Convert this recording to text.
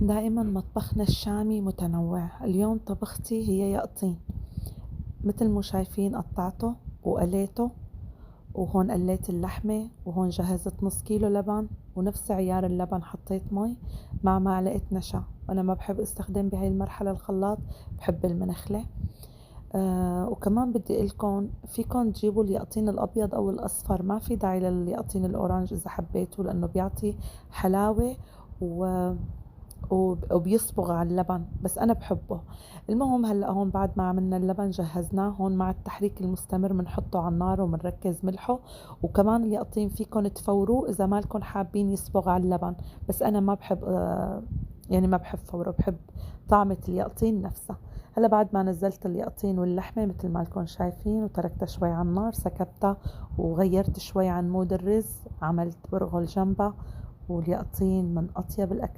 دائما مطبخنا الشامي متنوع. اليوم طبختي هي يقطين. مثل ما شايفين قطعته وقليته، وهون قليت اللحمة، وهون جهزت نص كيلو لبن، ونفس عيار اللبن حطيت مي مع معلقة نشا. وأنا ما بحب استخدم بهاي المرحلة الخلاط، بحب المنخلة. وكمان بدي قلكن فيكن تجيبوا اليقطين الأبيض أو الأصفر، ما في داعي لليقطين الأورانج إذا حبيتوا، لأنه بيعطي حلاوة و وبيصبغ على اللبن، بس أنا بحبه. المهم هلأ هون بعد ما عملنا اللبن جهزناه، هون مع التحريك المستمر بنحطه على النار وبنركز ملحه. وكمان اليقطين فيكن تفوروه إذا مالكن حابين يصبغ على اللبن، بس أنا ما بحب يعني ما بحب فوره، بحب طعمة اليقطين نفسها. هلا بعد ما نزلت اليقطين واللحمة مثل ما لكم شايفين وتركتها شوي على النار، سكبتها وغيرت شوي عن مود الرز، عملت برغل جنبها. واليقطين من أطيب الأكلات